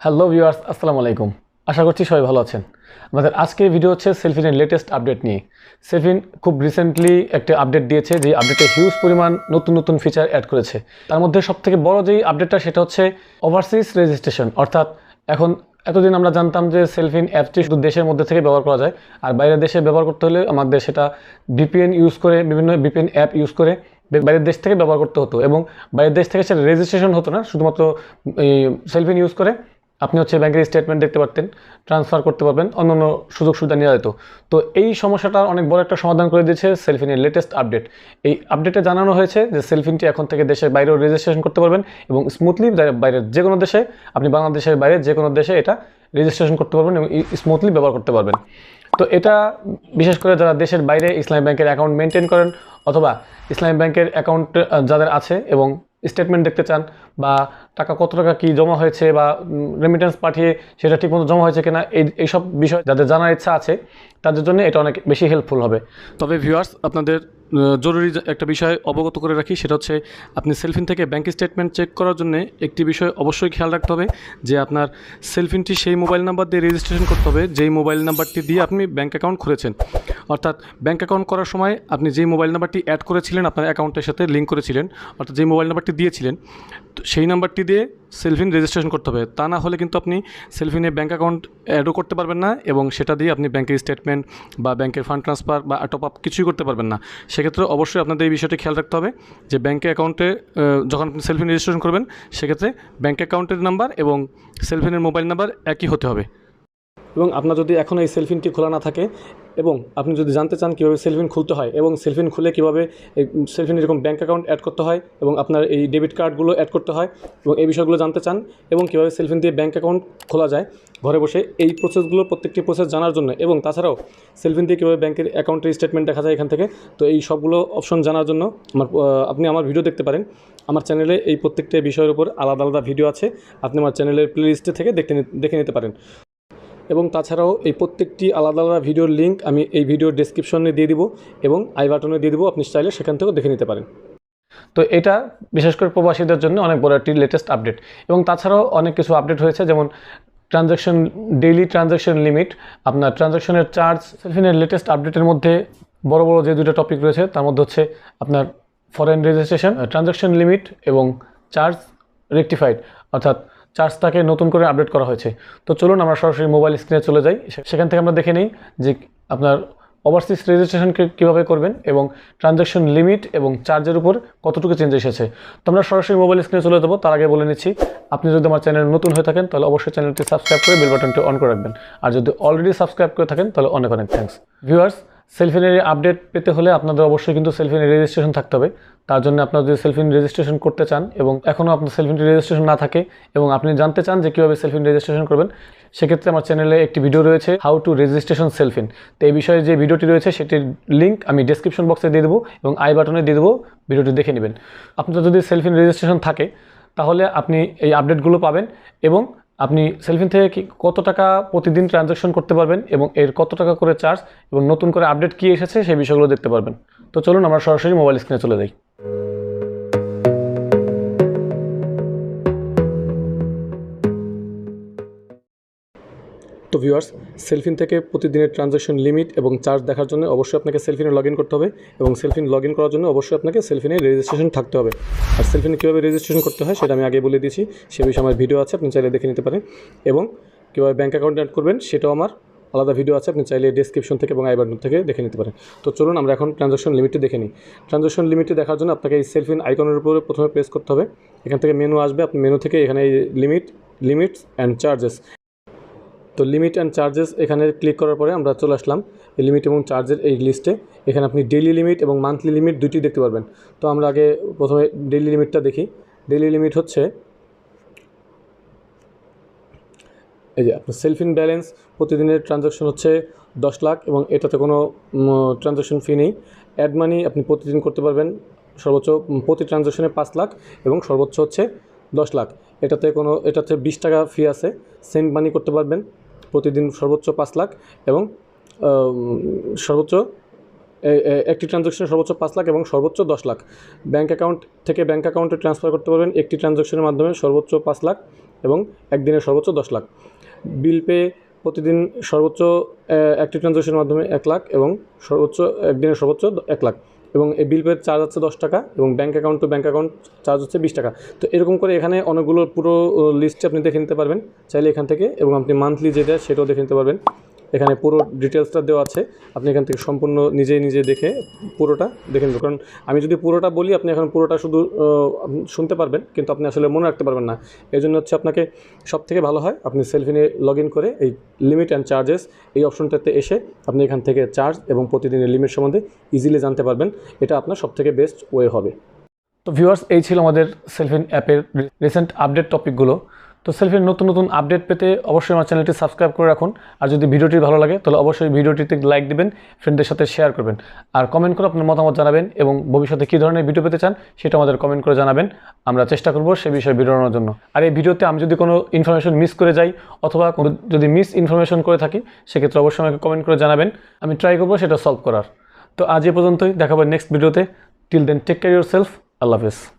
Hello viewers, আসসালামু আলাইকুম। আশা করছি সবাই ভালো আছেন। আমাদের আজকের ভিডিও হচ্ছে সেলফিনের লেটেস্ট আপডেট নিয়ে। সেলফিন খুব রিসেন্টলি একটা আপডেট দিয়েছে, যে আপডেটে হিউজ পরিমাণ নতুন নতুন ফিচার অ্যাড করেছে। তার মধ্যে সবথেকে বড় যেই আপডেটটা সেটা হচ্ছে ওভারসিজ রেজিস্ট্রেশন। অর্থাৎ এখন এতদিন আমরা জানতাম যে সেলফিন অ্যাপটি শুধু দেশের মধ্যে থেকে ব্যবহার করা যায়, আর বাইরের দেশে ব্যবহার করতে হলে আমাদের সেটা ভিপিএন ইউজ করে, বিভিন্ন ভিপিএন অ্যাপ ইউজ করে বাইরের দেশ থেকে ব্যবহার করতে হতো, এবং বাইরের দেশ থেকে সেটা রেজিস্ট্রেশন হতো না, শুধুমাত্র এই সেলফিন ইউজ করে আপনি হচ্ছে ব্যাংকের স্টেটমেন্ট দেখতে পারতেন, ট্রান্সফার করতে পারবেন, অন্যান্য সুযোগ সুবিধা নেওয়া যেত। তো এই সমস্যাটার অনেক বড় একটা সমাধান করে দিয়েছে সেলফিনের লেটেস্ট আপডেট। এই আপডেটে জানানো হয়েছে যে সেলফিনটি এখন থেকে দেশের বাইরেও রেজিস্ট্রেশন করতে পারবেন, এবং স্মুথলি বাইরের যে কোনো দেশে, আপনি বাংলাদেশের বাইরে যে কোনো দেশে এটা রেজিস্ট্রেশন করতে পারবেন এবং স্মুথলি ব্যবহার করতে পারবেন। তো এটা বিশেষ করে যারা দেশের বাইরে ইসলামী ব্যাংকের অ্যাকাউন্ট মেনটেন করেন, অথবা ইসলামী ব্যাংকের অ্যাকাউন্ট যাদের আছে এবং স্টেটমেন্ট দেখতে চান, বা টাকা কত টাকা কী জমা হয়েছে, বা রেমিটেন্স পাঠিয়ে সেটা ঠিকমতো জমা হয়েছে কিনা, এইসব বিষয় যাদের জানার ইচ্ছা আছে তাদের জন্য এটা অনেক বেশি হেল্পফুল হবে। তবে ভিউয়ার্স, আপনাদের জরুরি একটা বিষয় অবগত করে রাখি, সেটা হচ্ছে আপনি সেলফিন থেকে ব্যাংক স্টেটমেন্ট চেক করার জন্য একটি বিষয় অবশ্যই খেয়াল রাখতে হবে, যে আপনার সেলফিনটি সেই মোবাইল নাম্বার দিয়ে রেজিস্ট্রেশন করতে হবে যেই মোবাইল নাম্বারটি দিয়ে আপনি ব্যাংক অ্যাকাউন্ট খুলেছেন। অর্থাৎ ব্যাংক অ্যাকাউন্ট করার সময় আপনি যেই মোবাইল নাম্বারটি অ্যাড করেছিলেন, আপনার অ্যাকাউন্টের সাথে লিঙ্ক করেছিলেন, অর্থাৎ যেই মোবাইল নাম্বারটি দিয়েছিলেন, তো সেই নাম্বারটি দিয়ে সেলফিন রেজিস্ট্রেশন করতে হবে। তা না হলে কিন্তু আপনি সেলফিনে ব্যাংক অ্যাকাউন্ট অ্যাডও করতে পারবেন না, এবং সেটা দিয়ে আপনি ব্যাংকের স্টেটমেন্ট বা ব্যাংকের ফান্ড ট্রান্সফার বা টপ আপ কিছুই করতে পারবেন না। সেক্ষেত্রে অবশ্যই আপনাদের এই বিষয়টি খেয়াল রাখতে হবে যে ব্যাংক অ্যাকাউন্টে যখন আপনি সেলফিন রেজিস্ট্রেশন করবেন, সেক্ষেত্রে ব্যাংক অ্যাকাউন্টের নাম্বার এবং সেলফিনের মোবাইল নাম্বার একই হতে হবে। এবং আপনার যদি এখন এই সেলফিনটি খোলা না থাকে, এবং আপনি যদি জানতে চান কীভাবে সেলফিন খুলতে হয়, এবং সেলফিন খুলে কীভাবে সেলফিন এরকম ব্যাঙ্ক অ্যাকাউন্ট অ্যাড করতে হয়, এবং আপনার এই ডেবিট কার্ডগুলো অ্যাড করতে হয়, এবং এই বিষয়গুলো জানতে চান, এবং কীভাবে সেলফিন দিয়ে ব্যাঙ্ক অ্যাকাউন্ট খোলা যায় ঘরে বসে, এই প্রসেসগুলো প্রত্যেকটি প্রসেস জানার জন্য, এবং তাছাড়াও সেলফিন দিয়ে কীভাবে ব্যাঙ্কের অ্যাকাউন্টের স্টেটমেন্ট দেখা যায় এখান থেকে, তো এই সবগুলো অপশন জানার জন্য আপনি আমার ভিডিও দেখতে পারেন। আমার চ্যানেলে এই প্রত্যেকটা বিষয়ের উপর আলাদা আলাদা ভিডিও আছে, আপনি আমার চ্যানেলের প্লেলিস্টে থেকে দেখে নিতে পারেন। এবং তাছাড়াও এই প্রত্যেকটি আলাদা আলাদা ভিডিওর লিঙ্ক আমি এই ভিডিওর ডেসক্রিপশনে দিয়ে দিব, এবং আই বাটনে দিয়ে দিব, আপনি চাইলে সেখান থেকেও দেখে নিতে পারেন। তো এটা বিশেষ করে প্রবাসীদের জন্য অনেক বড় একটি লেটেস্ট আপডেট। এবং তাছাড়াও অনেক কিছু আপডেট হয়েছে, যেমন ট্রানজ্যাকশন, ডেইলি ট্রানজ্যাকশন লিমিট, আপনার ট্রানজ্যাকশনের চার্জ। সেলফিনের লেটেস্ট আপডেটের মধ্যে বড় বড় যে দুটো টপিক রয়েছে তার মধ্যে হচ্ছে আপনার ফরেন রেজিস্ট্রেশন, ট্রানজ্যাকশন লিমিট এবং চার্জ রেকটিফাইড, অর্থাৎ চার্জটাকে নতুন করে আপডেট করা হয়েছে। তো চলুন আমরা সরাসরি মোবাইল স্ক্রিনে চলে যাই, সেখান থেকে আমরা দেখে নিই যে আপনার ওভারসিজ রেজিস্ট্রেশন কীভাবে করবেন, এবং ট্রানজ্যাকশন লিমিট এবং চার্জের উপর কতটুকু চেঞ্জ এসেছে। তো আমরা সরাসরি মোবাইল স্ক্রিনে চলে যাবো। তার আগে বলে নিচ্ছি, আপনি যদি আমার চ্যানেল নতুন হয়ে থাকেন তাহলে অবশ্যই চ্যানেলটি সাবস্ক্রাইব করে বেল বাটনটি অন করে রাখবেন, আর যদি অলরেডি সাবস্ক্রাইব করে থাকেন তাহলে অনেক অনেক থ্যাঙ্কস। ভিউয়ার্স, সেলফিনের আপডেট পেতে হলে আপনাদের অবশ্যই কিন্তু সেলফিনের রেজিস্ট্রেশন থাকতে হবে। তার জন্য আপনারা যদি সেলফিন রেজিস্ট্রেশন করতে চান, এবং এখনও আপনার সেলফিন রেজিস্ট্রেশন না থাকে, এবং আপনি জানতে চান যে কীভাবে সেলফিন রেজিস্ট্রেশন করবেন, সেক্ষেত্রে আমার চ্যানেলে একটি ভিডিও রয়েছে, হাউ টু রেজিস্ট্রেশন সেলফিন। তো এই বিষয়ে যে ভিডিওটি রয়েছে সেটির লিঙ্ক আমি ডেসক্রিপশন বক্সে দিয়ে দেবো, এবং আই বাটনে দিয়ে দেবো, ভিডিওটি দেখে নেবেন। আপনার যদি সেলফিন রেজিস্ট্রেশন থাকে তাহলে আপনি এই আপডেটগুলো পাবেন, এবং আপনি সেলফিন থেকে কত টাকা প্রতিদিন ট্রানজ্যাকশন করতে পারবেন, এবং এর কত টাকা করে চার্জ, এবং নতুন করে আপডেট কী এসেছে সেই বিষয়গুলো দেখতে পারবেন। তো চলুন আমরা সরাসরি মোবাইল স্ক্রিনে চলে যাই। তো ভিউয়ার্স, সেলফিন থেকে প্রতিদিনের ট্রানজ্যাকশন লিমিট এবং চার্জ দেখার জন্য অবশ্যই আপনাকে সেলফিনে লগ ইন করতে হবে, এবং সেলফিন লগ ইন করার জন্য অবশ্যই আপনাকে সেলফিনে রেজিস্ট্রেশন থাকতে হবে। আর সেলফিনে কীভাবে রেজিস্ট্রেশন করতে হয় সেটা আমি আগে বলে দিয়েছি, সে বিষয়ে আমার ভিডিও আছে, আপনি চাইলে দেখে নিতে পারেন। এবং কীভাবে ব্যাঙ্ক অ্যাকাউন্ট অ্যাড করবেন সেটাও আমার আলাদা ভিডিও আছে, আপনি চাইলে ডেসক্রিপশন থেকে এবং আই বাটন থেকে দেখে নিতে পারেন। তো চলুন আমরা এখন ট্রানজ্যাকশন লিমিটটি দেখে নিই। ট্রানজ্যাকশন লিমিটটি দেখার জন্য আপনাকে এই সেলফিন আইকনের উপরে প্রথমে প্রেস করতে হবে। এখান থেকে মেনু আসবে, আপনি মেনু থেকে এখানে এই লিমিটস অ্যান্ড চার্জেস, তো লিমিট অ্যান্ড চার্জেস এখানে ক্লিক করার পরে আমরা চলে আসলাম এই লিমিট এবং চার্জের এই লিস্টে। এখানে আপনি ডেইলি লিমিট এবং মান্থলি লিমিট দুইটি দেখতে পারবেন। তো আমরা আগে প্রথমে ডেইলি লিমিটটা দেখি। ডেইলি লিমিট হচ্ছে এই যে আপনার সেলফিন ব্যালেন্স, প্রতিদিনের ট্রানজ্যাকশন হচ্ছে 10 লাখ, এবং এটাতে কোনো ট্রানজ্যাকশন ফি নেই। অ্যাড মানি আপনি প্রতিদিন করতে পারবেন, সর্বোচ্চ প্রতি ট্রানজ্যাকশনে 5 লাখ, এবং সর্বোচ্চ হচ্ছে 10 লাখ। এটাতে 20 টাকা ফি আছে। সেন্ড মানি করতে পারবেন প্রতিদিন সর্বোচ্চ 5 লাখ, এবং সর্বোচ্চ একটি ট্রানজ্যাকশনে সর্বোচ্চ 5 লাখ এবং সর্বোচ্চ 10 লাখ। ব্যাঙ্ক অ্যাকাউন্ট থেকে ব্যাঙ্ক অ্যাকাউন্টে ট্রান্সফার করতে পারবেন একটি ট্রানজ্যাকশনের মাধ্যমে সর্বোচ্চ 5 লাখ, এবং একদিনে সর্বোচ্চ 10 লাখ। বিল পে প্রতিদিন সর্বোচ্চ অ্যাক্টিভ ট্রানজাকশনের মাধ্যমে 1 লাখ এবং সর্বোচ্চ একদিনে সর্বোচ্চ 1 লাখ, এবং এই বিল পের চার্জ হচ্ছে 10 টাকা এবং bank account two bank account charge হচ্ছে 20 টাকা। তো এরকম করে এখানে অনেকগুলো পুরো লিস্টে আপনি দেখে নিতে পারবেন চাইলে এখান থেকে, এবং আপনি মান্থলি যেটা সেটাও দেখে নিতে পারবেন। এখানে পুরো ডিটেলসটা দেওয়া আছে, আপনি এখান থেকে সম্পূর্ণ নিজে দেখে পুরোটা দেখে নেবেন। কারণ আমি যদি পুরোটা বলি আপনি এখন পুরোটা শুধু শুনতে পারবেন, কিন্তু আপনি আসলে মনে রাখতে পারবেন না। এই জন্য হচ্ছে আপনাকে সবথেকে ভালো হয় আপনি সেলফিনে লগ ইন করে এই লিমিট অ্যান্ড চার্জেস এই অপশনটাতে এসে আপনি এখান থেকে চার্জ এবং প্রতিদিনের লিমিট সম্বন্ধে ইজিলি জানতে পারবেন। এটা আপনার সবথেকে বেস্ট ওয়ে হবে। তো ভিউয়ার্স, এই ছিল আমাদের সেলফিন অ্যাপের রিসেন্ট আপডেট টপিকগুলো। তো সেলফিন নতুন আপডেট পেতে অবশ্যই আমার চ্যানেলটি সাবস্ক্রাইব করে রাখুন। আর যদি ভিডিওটি ভালো লাগে তাহলে অবশ্যই ভিডিওটিতে লাইক দিবেন, ফ্রেন্ডদের সাথে শেয়ার করবেন, আর কমেন্ট করে আপনার মতামত জানাবেন, এবং ভবিষ্যতে কী ধরনের ভিডিও পেতে চান সেটা আমাদের কমেন্ট করে জানাবেন। আমরা চেষ্টা করব সে বিষয়ে ভিডিও আনার জন্য। আর এই ভিডিওতে আমি যদি কোনো ইনফরমেশন মিস করে যাই অথবা যদি মিস ইনফরমেশন করে থাকি সেক্ষেত্রে অবশ্যই আমাকে কমেন্ট করে জানাবেন, আমি ট্রাই করবো সেটা সলভ করার। তো আজ এ পর্যন্তই, দেখা হবে নেক্সট ভিডিওতে। Till then take care yourself. আল্লাহ হাফেজ।